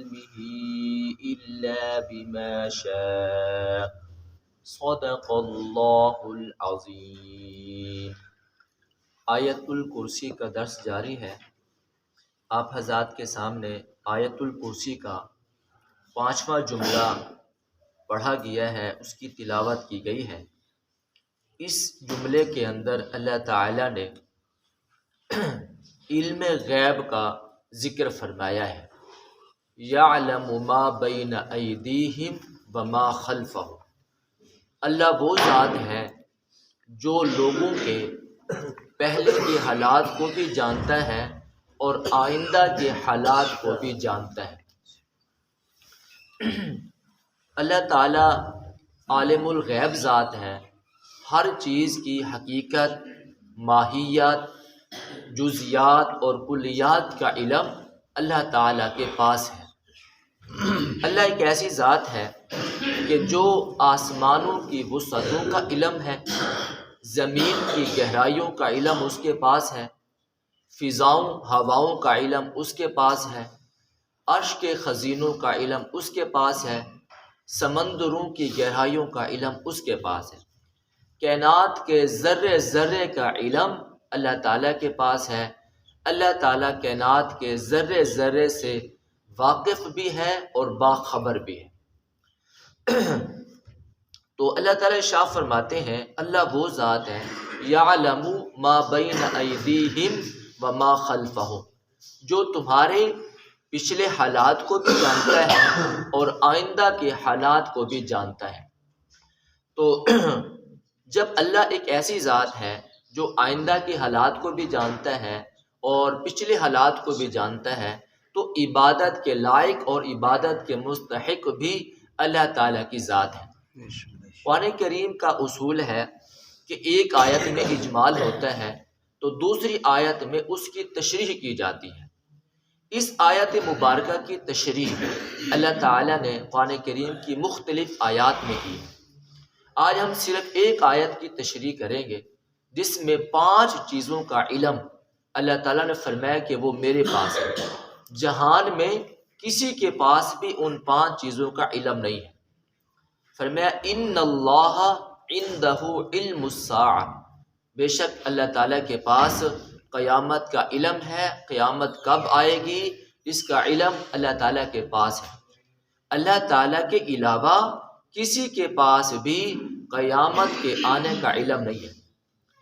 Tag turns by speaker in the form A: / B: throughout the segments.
A: علمه إلا بما شاء صدق اللہ العظیم۔ آیت الکرسی کا درس جاری ہے۔ آپ حضرات کے سامنے آیت الکرسی کا 5واں جملہ پڑھا گیا ہے، اس کی تلاوت کی گئی ہے۔ اس جملے کے اندر اللہ تعالیٰ نے علم غیب کا ذکر فرمایا ہے۔ یعلم ما بین ایدیہم وما خلفہم، اللہ وہ ذات ہے جو لوگوں کے پہلے کے حالات کو بھی جانتا ہے اور آئندہ کے حالات کو بھی جانتا ہے۔ اللہ تعالیٰ عالم الغیب ذات ہے، ہر چیز کی حقیقت، ماہیت، جزیات اور کلیات کا علم اللہ تعالیٰ کے پاس ہے۔ اللہ ایک ایسی ذات ہے کہ جو آسمانوں کی وسعتوں کا علم ہے، زمین کی گہرائیوں کا علم اس کے پاس ہے، فضاؤں ہواؤں کا علم اس کے پاس ہے، عرش کے خزینوں کا علم اس کے پاس ہے، سمندروں کی گہرائیوں کا علم اس کے پاس ہے، کائنات کے ذرے ذرے کا علم اللہ تعالیٰ کے پاس ہے۔ اللہ تعالیٰ کائنات کے ذرے ذرے سے واقف بھی ہے اور باخبر بھی ہے۔ تو اللہ تعالیٰ ارشاد فرماتے ہیں، اللہ وہ ذات ہے یعلم ما بین ایدیہم وما خلفہم، جو تمہارے پچھلے حالات کو بھی جانتا ہے اور آئندہ کے حالات کو بھی جانتا ہے۔ تو جب اللہ ایک ایسی ذات ہے جو آئندہ کے حالات کو بھی جانتا ہے اور پچھلے حالات کو بھی جانتا ہے، تو عبادت کے لائق اور عبادت کے مستحق بھی اللہ تعالیٰ کی ذات ہے۔ قرآن کریم کا اصول ہے کہ ایک آیت میں اجمال ہوتا ہے تو دوسری آیت میں اس کی تشریح کی جاتی ہے۔ اس آیت مبارکہ کی تشریح اللہ تعالیٰ نے قرآن کریم کی مختلف آیات میں کی ہے۔ آج ہم صرف ایک آیت کی تشریح کریں گے جس میں 5 چیزوں کا علم اللہ تعالیٰ نے فرمایا کہ وہ میرے پاس ہے، جہان میں کسی کے پاس بھی ان 5 چیزوں کا علم نہیں ہے۔ فرمایا ان اللہ عندہ علم الساعہ، بے شک اللہ تعالیٰ کے پاس قیامت کا علم ہے، قیامت کب آئے گی اس کا علم اللہ تعالیٰ کے پاس ہے۔ اللہ تعالیٰ کے علاوہ کسی کے پاس بھی قیامت کے آنے کا علم نہیں ہے۔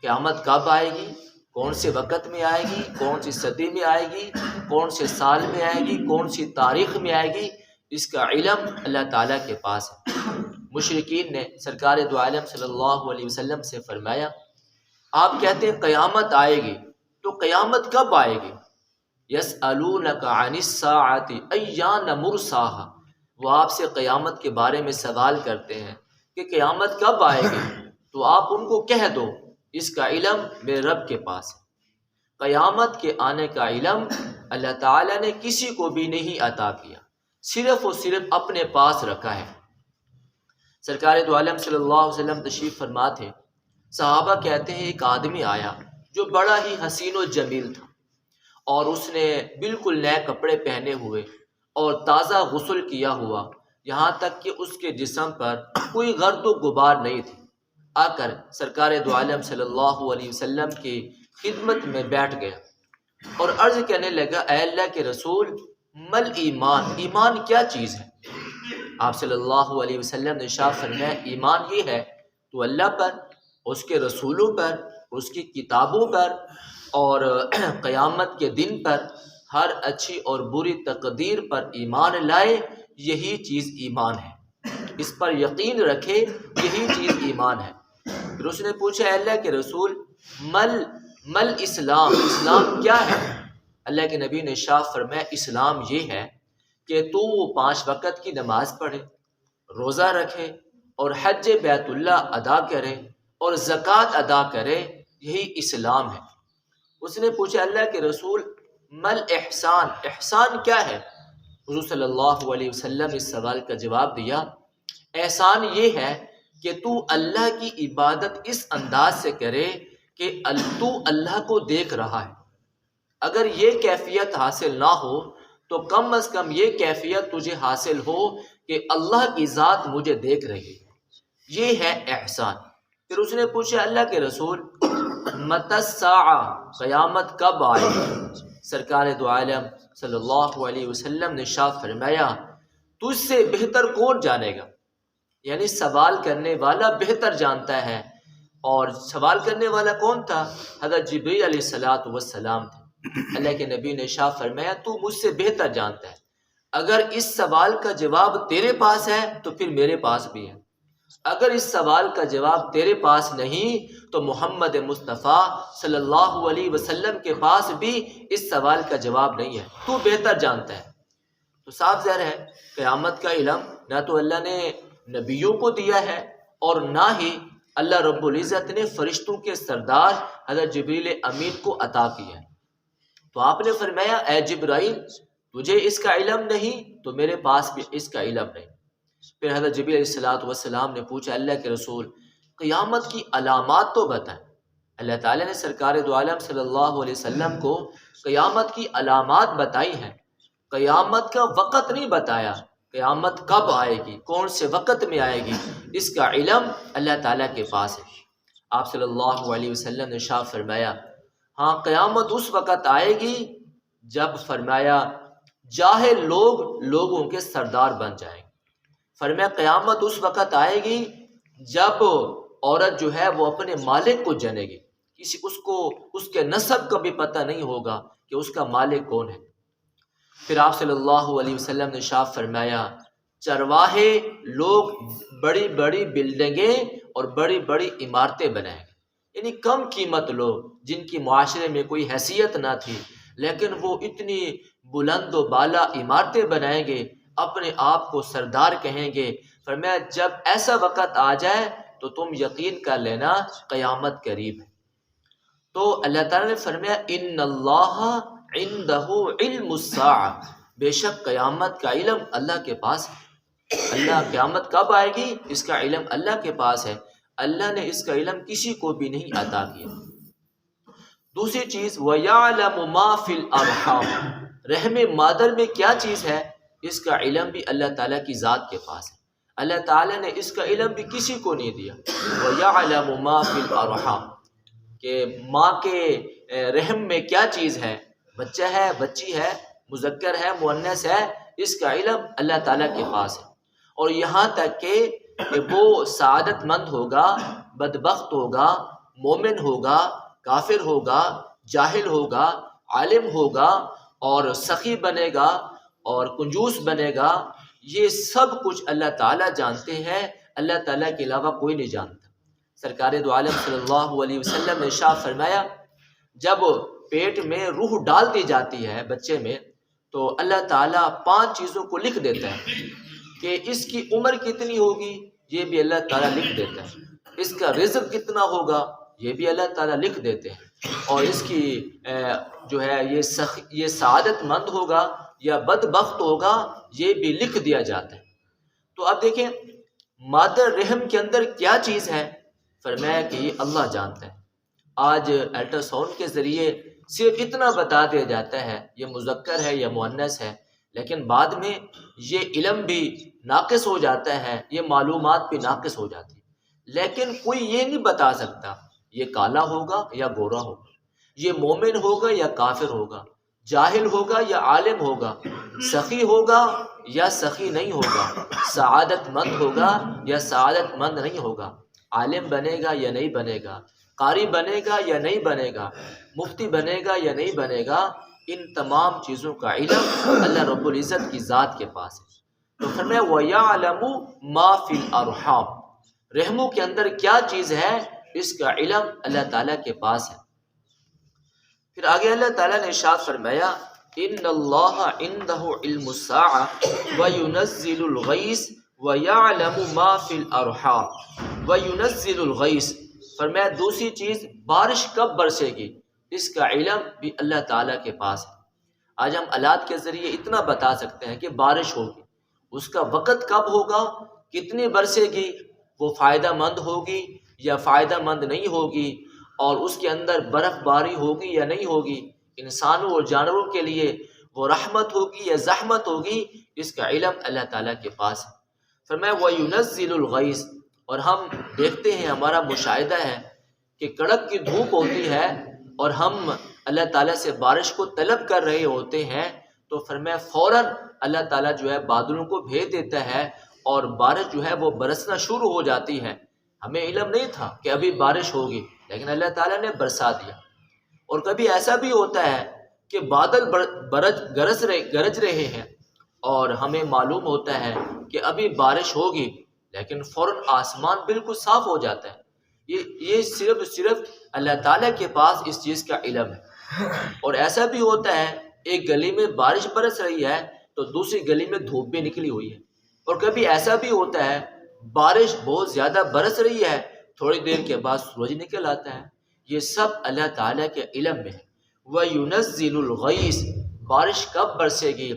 A: قیامت کب آئے گی، کون سے وقت میں آئے گی، کون سی صدی میں آئے گی، کون سے سال میں آئے گی، کون سی تاریخ میں آئے گی، اس کا علم اللہ تعالیٰ کے پاس ہے۔ مشرکین نے سرکار دو عالم صلی اللہ علیہ وسلم سے فرمایا، آپ کہتے ہیں قیامت آئے گی، تو قیامت کب آئے گی؟ یسألونک عن الساعۃ ایان مرساہا، وہ آپ سے قیامت کے بارے میں سوال کرتے ہیں کہ قیامت کب آئے گی، تو آپ ان کو کہہ دو اس کا علم میرے رب کے پاس ہے۔ قیامت کے آنے کا علم اللہ تعالیٰ نے کسی کو بھی نہیں عطا کیا، صرف اور صرف اپنے پاس رکھا ہے۔ سرکار دو عالم صلی اللہ علیہ وسلم تشریف فرما تھے، صحابہ کہتے ہیں ایک آدمی آیا جو بڑا ہی حسین و جمیل تھا، اور اس نے بالکل نئے کپڑے پہنے ہوئے اور تازہ غسل کیا ہوا، یہاں تک کہ اس کے جسم پر کوئی گرد و غبار نہیں تھی۔ آ کر سرکار دو عالم صلی اللہ علیہ وسلم کی خدمت میں بیٹھ گیا اور عرض کرنے لگا، اے اللہ کے رسول، مل ایمان، ایمان کیا چیز ہے؟ آپ صلی اللہ علیہ وسلم نے ارشاد فرمایا، ایمان یہ ہے تو اللہ پر، اس کے رسولوں پر، اس کی کتابوں پر اور قیامت کے دن پر، ہر اچھی اور بری تقدیر پر ایمان لائے، یہی چیز ایمان ہے، اس پر یقین رکھے، یہی چیز ایمان ہے۔ پھر اس نے پوچھا، اے اللہ کے رسول، مل اسلام، اسلام کیا ہے؟ اللہ کے نبی نے ارشاد فرمایا، اسلام یہ ہے کہ تو 5 وقت کی نماز پڑھے، روزہ رکھے اور حج بیت اللہ ادا کرے اور زکوٰۃ ادا کرے، یہی اسلام ہے۔ اس نے پوچھا، اللہ کے رسول مل احسان، احسان کیا ہے؟ حضور صلی اللہ علیہ وسلم نے اس سوال کا جواب دیا، احسان یہ ہے کہ تو اللہ کی عبادت اس انداز سے کرے کہ تو اللہ کو دیکھ رہا ہے۔ اگر یہ کیفیت حاصل نہ ہو تو کم از کم یہ کیفیت تجھے حاصل ہو کہ اللہ کی ذات مجھے دیکھ رہی ہے، یہ ہے احسان۔ پھر اس نے پوچھا اللہ کے رسول متی الساعہ، قیامت کب آئے گی؟ سرکار دو عالم صلی اللہ علیہ وسلم نے ارشاد فرمایا تجھ سے بہتر کون جانے گا، یعنی سوال کرنے والا بہتر جانتا ہے۔ اور سوال کرنے والا کون تھا؟ حضرت جبریل علیہ السلام تھے۔ اللہ کے نبی نے ارشاد فرمایا تو مجھ سے بہتر جانتا ہے، اگر اس سوال کا جواب تیرے پاس ہے تو پھر میرے پاس بھی ہے، اگر اس سوال کا جواب تیرے پاس نہیں تو محمد مصطفیٰ صلی اللہ علیہ وسلم کے پاس بھی اس سوال کا جواب نہیں ہے، تو بہتر جانتا ہے۔ تو صاف ظاہر ہے قیامت کا علم نہ تو اللہ نے نبیوں کو دیا ہے اور نہ ہی اللہ رب العزت نے فرشتوں کے سردار حضرت جبریل امین کو عطا کیا ہے۔ تو آپ نے فرمایا اے جبرائیل تجھے اس کا علم نہیں تو میرے پاس بھی اس کا علم نہیں۔ پھر حضرت جبریل علیہ السلام نے پوچھا اللہ کے رسول قیامت کی علامات تو بتائیں۔ اللہ تعالیٰ نے سرکار دو عالم صلی اللہ علیہ وسلم کو قیامت کی علامات بتائی ہیں، قیامت کا وقت نہیں بتایا، قیامت کب آئے گی، کون سے وقت میں آئے گی، اس کا علم اللہ تعالیٰ کے پاس ہے۔ آپ صلی اللہ علیہ وسلم نے ارشاد فرمایا ہاں قیامت اس وقت آئے گی جب فرمایا جاہل لوگ لوگوں کے سردار بن جائیں گے۔ فرمایا قیامت اس وقت آئے گی جب عورت جو ہے وہ اپنے مالک کو جنے گی، اس کے نسب کا بھی پتہ نہیں ہوگا کہ اس کا مالک کون ہے۔ پھر آپ صلی اللہ علیہ وسلم نے ارشاد فرمایا چرواہے لوگ بڑی بڑی بلڈنگیں اور بڑی بڑی عمارتیں بنائیں گے، یعنی کم قیمت لوگ جن کی معاشرے میں کوئی حیثیت نہ تھی لیکن وہ اتنی بلند و بالا عمارتیں بنائیں گے، اپنے آپ کو سردار کہیں گے۔ فرمایا جب ایسا وقت آ جائے تو تم یقین کر لینا قیامت قریب ہے۔ تو اللہ تعالیٰ نے فرمایا ان اللہ عنده علم الساعہ، بے شک قیامت کا علم اللہ کے پاس ہے۔ اللہ قیامت کب آئے گی اس کا علم اللہ کے پاس ہے، اللہ نے اس کا علم کسی کو بھی نہیں عطا کیا۔ دوسری چیز وَيَعْلَمُ مَا فِي الْأَرْحَامِ، رحم مادر میں کیا چیز ہے اس کا علم بھی اللہ تعالیٰ کی ذات کے پاس ہے، اللہ تعالیٰ نے اس کا علم بھی کسی کو نہیں دیا۔ وَيَعْلَمُ مَا فِي الْأَرْحَامِ، کہ ماں کے رحم میں کیا چیز ہے، بچہ ہے، بچی ہے، مذکر ہے، مؤنث ہے، اس کا علم اللہ تعالیٰ کے پاس ہے۔ اور یہاں تک کہ وہ سعادت مند ہوگا، بدبخت ہوگا، مومن ہوگا، کافر ہوگا، جاہل ہوگا، عالم ہوگا اور سخی بنے گا اور کنجوس بنے گا، یہ سب کچھ اللہ تعالیٰ جانتے ہیں، اللہ تعالیٰ کے علاوہ کوئی نہیں جانتا۔ سرکار دو عالم صلی اللہ علیہ وسلم نے ارشاد فرمایا جب پیٹ میں روح ڈال دی جاتی ہے بچے میں تو اللہ تعالیٰ 5 چیزوں کو لکھ دیتا ہے کہ اس کی عمر کتنی ہوگی، یہ بھی اللہ تعالیٰ لکھ دیتا ہے، اس کا رزق کتنا ہوگا یہ بھی اللہ تعالیٰ لکھ دیتے ہیں، اور اس کی جو ہے یہ سعادت مند ہوگا یا بدبخت ہوگا یہ بھی لکھ دیا جاتا ہے۔ تو اب دیکھیں مادر رحم کے اندر کیا چیز ہے، فرمایا کہ یہ اللہ جانتا ہے۔ آج الٹرا ساؤنڈ کے ذریعے صرف اتنا بتا دیا جاتا ہے یہ مذکر ہے یا مؤنث ہے، لیکن بعد میں یہ علم بھی ناقص ہو جاتا ہے، یہ معلومات بھی ناقص ہو جاتی ہے، لیکن کوئی یہ نہیں بتا سکتا یہ کالا ہوگا یا گورا ہوگا، یہ مومن ہوگا یا کافر ہوگا، جاہل ہوگا یا عالم ہوگا، سخی ہوگا یا سخی نہیں ہوگا، سعادت مند ہوگا یا سعادت مند نہیں ہوگا، عالم بنے گا یا نہیں بنے گا، قاری بنے گا یا نہیں بنے گا، مفتی بنے گا یا نہیں بنے گا، ان تمام چیزوں کا علم اللہ رب العزت کی ذات کے پاس ہے۔ تو فرمایا وَيَعْلَمُ مَا فِي الْأَرْحَامِ، رحموں کے اندر کیا چیز ہے اس کا علم اللہ تعالیٰ کے پاس ہے۔ پھر آگے اللہ تعالیٰ نے ارشاد فرمایا ان اللہ عنده علم الساعة وينزل الغیث وَيَعْلَمُ مَا فِي الْأَرْحَامِ وَيُنَزِّلُ الْغَيْثَ، فرمایا دوسری چیز بارش کب برسے گی اس کا علم بھی اللہ تعالیٰ کے پاس ہے۔ آج ہم آلات کے ذریعے اتنا بتا سکتے ہیں کہ بارش ہوگی، اس کا وقت کب ہوگا، کتنی برسے گی، وہ فائدہ مند ہوگی یا فائدہ مند نہیں ہوگی، اور اس کے اندر برف باری ہوگی یا نہیں ہوگی، انسانوں اور جانوروں کے لیے وہ رحمت ہوگی یا زحمت ہوگی، اس کا علم اللہ تعالیٰ کے پاس ہے۔ فرمایا وَيُنَزِّلُ الْغَيْثَ، اور ہم دیکھتے ہیں، ہمارا مشاہدہ ہے کہ کڑک کی دھوپ ہوتی ہے اور ہم اللہ تعالیٰ سے بارش کو طلب کر رہے ہوتے ہیں، تو فرمایا فوراً اللہ تعالیٰ جو ہے بادلوں کو بھیج دیتا ہے اور بارش جو ہے وہ برسنا شروع ہو جاتی ہے۔ ہمیں علم نہیں تھا کہ ابھی بارش ہوگی، لیکن اللہ تعالیٰ نے برسا دیا۔ اور کبھی ایسا بھی ہوتا ہے کہ بادل گرج رہے ہیں اور ہمیں معلوم ہوتا ہے کہ ابھی بارش ہوگی، لیکن فوراً آسمان بالکل صاف ہو جاتا ہے۔ یہ صرف اللہ تعالیٰ کے پاس اس چیز کا علم ہے۔ اور ایسا بھی ہوتا ہے ایک گلی میں بارش برس رہی ہے تو دوسری گلی میں دھوپ بھی نکلی ہوئی ہے۔ اور کبھی ایسا بھی ہوتا ہے بارش بہت زیادہ برس رہی ہے، تھوڑی دیر کے بعد سورج نکل آتا ہے۔ یہ سب اللہ تعالیٰ کے علم میں ہے۔ وَيُنَزِّلُ الْغَيْثَ، بارش کب برسے گی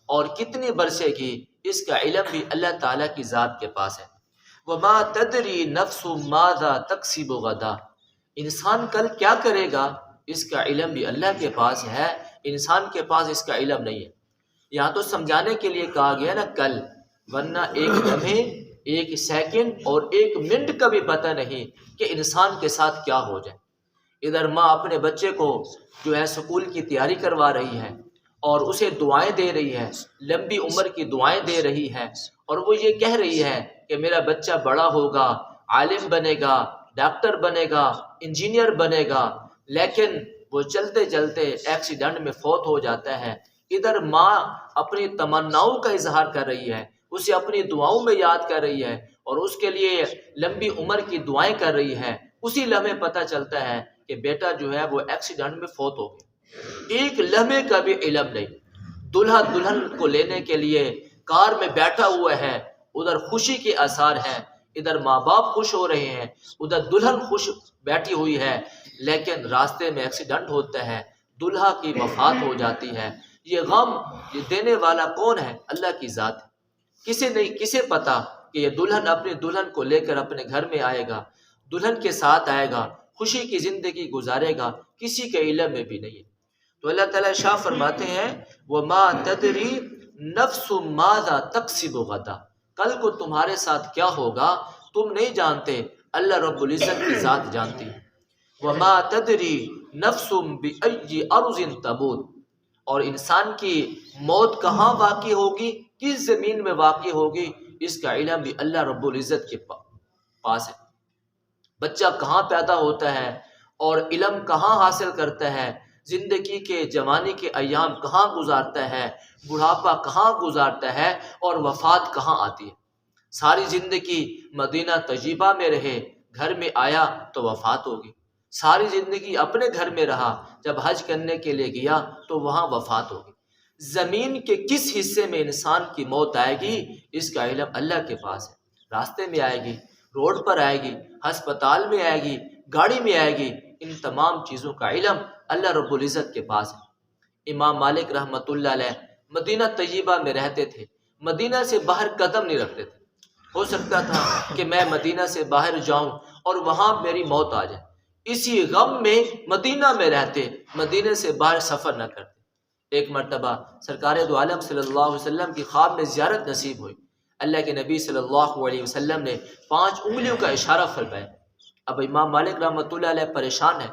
A: اور کتنی برسے گی، اس کا علم بھی اللہ تعالیٰ کی ذات کے پاس ہے۔ وَمَا تَدْرِي نَفْسٌ مَاذَا تَكْسِبُ غَدًا، انسان کل کیا کرے گا، اس کا علم بھی اللہ کے پاس ہے، انسان کے پاس اس کا علم نہیں ہے۔ یہاں تو سمجھانے کے لیے کہا گیا نا کل، ورنہ ایک لمحے، ایک سیکنڈ اور ایک منٹ کا بھی پتہ نہیں کہ انسان کے ساتھ کیا ہو جائے۔ ادھر ماں اپنے بچے کو جو ہے سکول کی تیاری کروا رہی ہے اور اسے دعائیں دے رہی ہے، لمبی عمر کی دعائیں دے رہی ہے، اور وہ یہ کہہ رہی ہے کہ میرا بچہ بڑا ہوگا، عالم بنے گا، ڈاکٹر بنے گا، انجینئر بنے گا، لیکن وہ چلتے چلتے ایکسیڈنٹ میں فوت ہو جاتا ہے۔ ادھر ماں اپنی تمناؤں کا اظہار کر رہی ہے، اسے اپنی دعاؤں میں یاد کر رہی ہے اور اس کے لیے لمبی عمر کی دعائیں کر رہی ہے۔ اسی لمحے پتہ چلتا ہے کہ بیٹا جو ہے وہ ایکسیڈنٹ میں فوت ہو گیا۔ ایک لمحے کا بھی علم نہیں۔ دلہا دلہن کو لینے کے لیے کار میں بیٹھا ہوا ہے، ادھر خوشی کے آثار ہیں، ادھر ماں باپ خوش ہو رہے ہیں، ادھر دلہن خوش بیٹھی ہوئی ہے، لیکن راستے میں ایکسیڈنٹ ہوتا ہے، دلہا کی وفات ہو جاتی ہے۔ یہ غم یہ دینے والا کون ہے؟ اللہ کی ذات ہے۔ کسے پتا کہ یہ دلہن اپنی دلہن کو لے کر اپنے گھر میں آئے گا، دلہن کے ساتھ آئے گا، خوشی کی زندگی گزارے گا، کسی کے علم میں بھی نہیں ہے۔ تو اللہ تعالیٰ شاہ فرماتے ہیں وَمَا تَدْرِي نَفْسٌ مَاذَا تَكْسِبُ غَدًا، کل کو تمہارے ساتھ کیا ہوگا تم نہیں جانتے، اللہ رب العزت کی ذات جانتی ہے۔ وَمَا تَدْرِي نَفْسٌ بِأَيِّ أَرْضٍ تَمُوتُ، اور انسان کی موت کہاں واقع ہوگی، کس زمین میں واقع ہوگی، اس کا علم بھی اللہ رب العزت کے پاس ہے۔ بچہ کہاں پیدا ہوتا ہے اور علم کہاں حاصل کرتا ہے، زندگی کے جوانی کے ایام کہاں گزارتا ہے، بڑھاپا کہاں گزارتا ہے اور وفات کہاں آتی ہے۔ ساری زندگی مدینہ طیبہ میں رہے، گھر میں آیا تو وفات ہوگی۔ ساری زندگی اپنے گھر میں رہا، جب حج کرنے کے لیے گیا تو وہاں وفات ہوگی۔ زمین کے کس حصے میں انسان کی موت آئے گی، اس کا علم اللہ کے پاس ہے۔ راستے میں آئے گی، روڈ پر آئے گی، ہسپتال میں آئے گی، گاڑی میں آئے گی، ان تمام چیزوں کا علم اللہ رب العزت کے پاس ہے۔ امام مالک رحمۃ اللہ علیہ مدینہ طیبہ میں رہتے تھے، مدینہ سے باہر قدم نہیں رکھتے تھے۔ ہو سکتا تھا کہ میں مدینہ سے باہر جاؤں اور وہاں میری موت آ جائے، اسی غم میں مدینہ میں رہتے، مدینہ سے باہر سفر نہ کرتے۔ ایک مرتبہ سرکار دو عالم صلی اللہ علیہ وسلم کی خواب میں زیارت نصیب ہوئی۔ اللہ کے نبی صلی اللہ علیہ وسلم نے 5 انگلیوں کا اشارہ فرمایا۔ اب امام مالک رحمۃ اللہ علیہ پریشان ہے،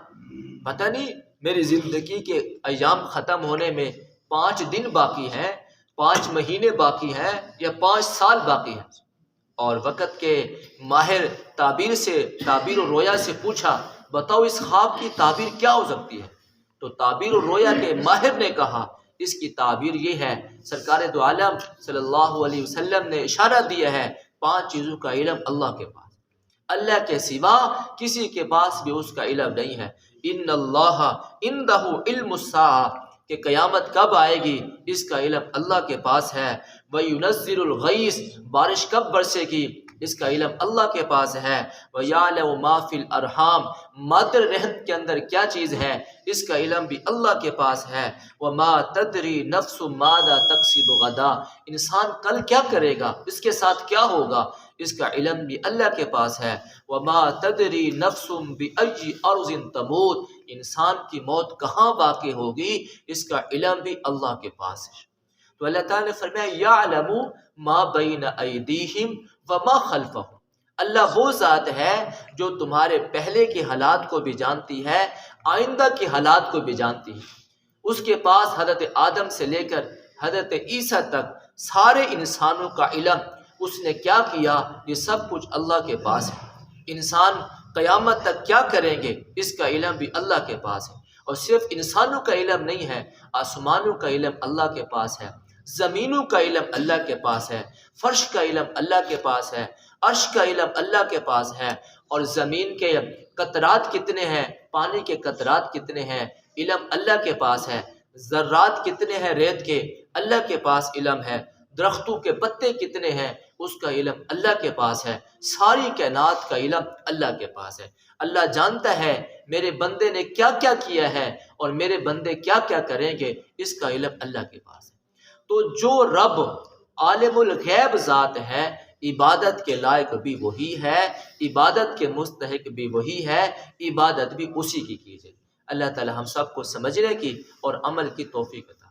A: پتہ نہیں میری زندگی کے ایام ختم ہونے میں 5 دن باقی ہیں، 5 مہینے باقی ہیں یا 5 سال باقی ہیں۔ اور وقت کے ماہر تعبیر و رویا سے پوچھا، بتاؤ اس خواب کی تعبیر کیا ہو سکتی ہے؟ تو تعبیر و رویا کے ماہر نے کہا اس کی تعبیر یہ ہے، سرکار دو عالم صلی اللہ علیہ وسلم نے اشارہ دیا ہے 5 چیزوں کا علم اللہ کے پاس، اللہ کے سوا کسی کے پاس بھی اس کا علم نہیں ہے۔ ان اللہ عندہ علم الساعہ، کہ قیامت کب آئے گی اس کا علم اللہ کے پاس ہے۔ وَيُنَزِّلُ الْغَيْثَ، بارش کب برسے گی اس کا علم اللہ کے پاس ہے۔ وَيَعْلَمُ مَا فِي الْأَرْحَامِ مادر رحم کے اندر کیا چیز ہے اس کا علم بھی اللہ کے پاس ہے۔ وَمَا تَدْرِي نَفْسٌ مَاذَا تَكْسِبُ غَدًا انسان کل کیا کرے گا، اس کے ساتھ کیا ہوگا، اس کا علم بھی اللہ کے پاس ہے۔ وَمَا تَدْرِي نَفْسٌ بِأَيِّ أَرْضٍ تَمُوتُ انسان کی موت کہاں واقع ہوگی اس کا علم بھی اللہ کے پاس ہے۔ تو اللہ تعالیٰ نے فرمایا یعلم ما بین ایدیہم وما خلفہم، اللہ وہ ذات ہے جو تمہارے پہلے کے حالات کو بھی جانتی ہے، آئندہ کے حالات کو بھی جانتی ہے۔ اس کے پاس حضرت آدم سے لے کر حضرت عیسیٰ تک سارے انسانوں کا علم، اس نے کیا کیا یہ سب کچھ اللہ کے پاس ہے۔ انسان قیامت تک کیا کریں گے اس کا علم بھی اللہ کے پاس ہے۔ اور صرف انسانوں کا علم نہیں ہے، آسمانوں کا علم اللہ کے پاس ہے، زمینوں کا علم اللہ کے پاس ہے، فرش کا علم اللہ کے پاس ہے، عرش کا علم اللہ کے پاس ہے، اور زمین کے قطرات کتنے ہیں، پانی کے قطرات کتنے ہیں، علم اللہ کے پاس ہے، ذرات کتنے ہیں ریت کے، اللہ کے پاس علم ہے، درختوں کے پتے کتنے ہیں اس کا علم اللہ کے پاس ہے، ساری کائنات کا علم اللہ کے پاس ہے۔ اللہ جانتا ہے میرے بندے نے کیا کیا کیا ہے اور میرے بندے کیا کیا کریں گے، اس کا علم اللہ کے پاس ہے۔ تو جو رب عالم الغیب ذات ہے، عبادت کے لائق بھی وہی ہے، عبادت کے مستحق بھی وہی ہے، عبادت بھی اسی کی کیجیے۔ اللہ تعالی ہم سب کو سمجھنے کی اور عمل کی توفیق عطا